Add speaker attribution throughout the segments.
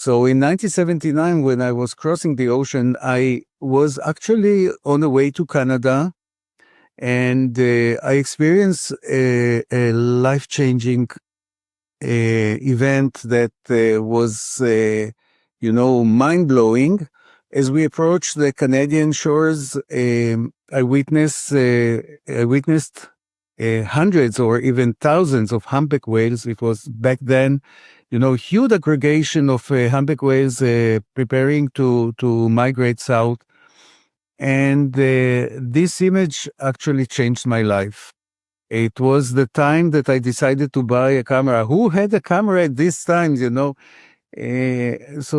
Speaker 1: So in 1979, when I was crossing the ocean, I was actually on the way to Canada, and I experienced a life-changing event that was, mind-blowing. As we approached the Canadian shores, I witnessed hundreds or even thousands of humpback whales. It was back then, huge aggregation of humpback whales preparing to migrate south. And this image actually changed my life. It was the time that I decided to buy a camera. Who had a camera at this time, So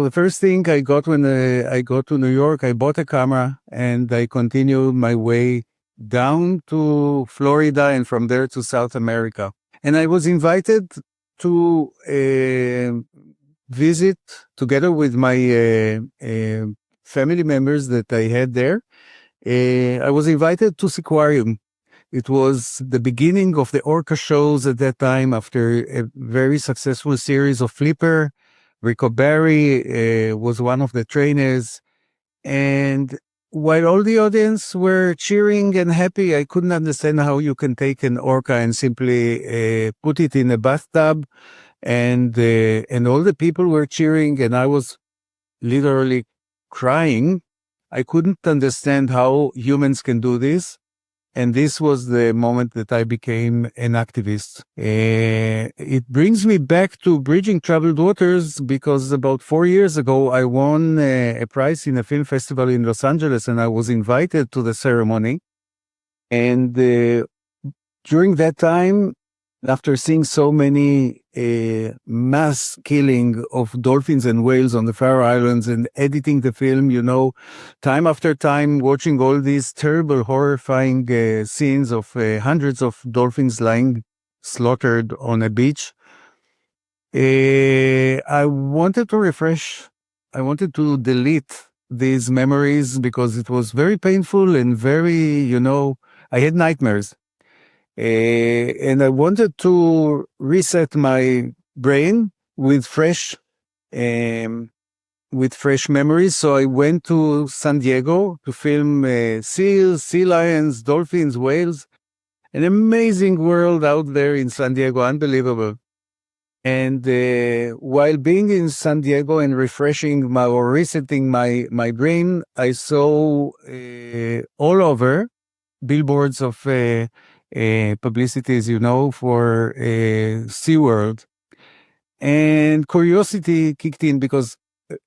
Speaker 1: the first thing I got when I got to New York, I bought a camera and I continued my way down to Florida and from there to South America. And I was invited to visit together with my family members that I had there. I was invited to Seaquarium. It was the beginning of the Orca shows at that time after a very successful series of Flipper. Rico Barry was one of the trainers. And while all the audience were cheering and happy, I couldn't understand how you can take an orca and simply put it in a bathtub. And all the people were cheering, and I was literally crying. I couldn't understand how humans can do this. And this was the moment that I became an activist. It brings me back to Bridging Troubled Waters because about 4 years ago, I won a prize in a film festival in Los Angeles, and I was invited to the ceremony. And during that time, after seeing so many mass killing of dolphins and whales on the Faroe Islands and editing the film, time after time, watching all these terrible, horrifying scenes of hundreds of dolphins lying slaughtered on a beach, I wanted to refresh. I wanted to delete these memories because it was very painful and very, I had nightmares. And I wanted to reset my brain with fresh memories. So I went to San Diego to film seals, sea lions, dolphins, whales. An amazing world out there in San Diego, unbelievable. And while being in San Diego and refreshing or resetting my brain, I saw all over billboards of publicities, for SeaWorld. And curiosity kicked in because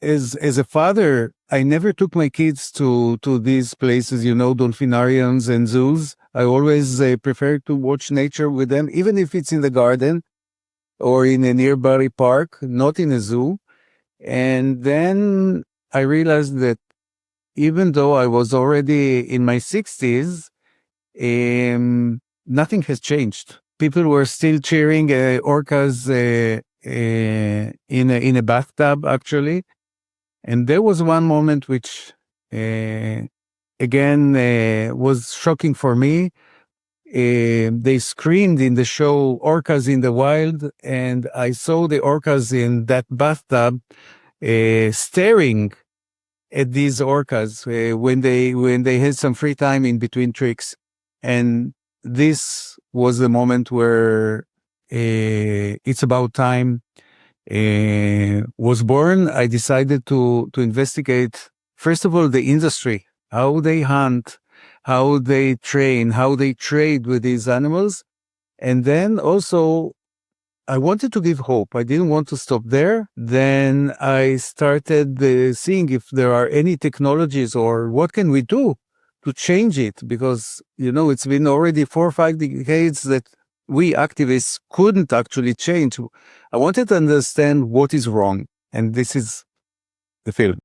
Speaker 1: as a father, I never took my kids to these places, dolphinariums and zoos. I always prefer to watch nature with them, even if it's in the garden or in a nearby park, not in a zoo. And then I realized that even though I was already in my 60s, nothing has changed. People were still cheering orcas in a bathtub, actually. And there was one moment which, again, was shocking for me. They screened in the show Orcas in the Wild, and I saw the orcas in that bathtub staring at these orcas when they had some free time in between tricks. And this was the moment where It's About Time was born. I decided to investigate, first of all, the industry, how they hunt, how they train, how they trade with these animals. And then also, I wanted to give hope. I didn't want to stop there. Then I started seeing if there are any technologies or what can we do to change it, because, it's been already 4 or 5 decades that we activists couldn't actually change. I wanted to understand what is wrong, and this is the film.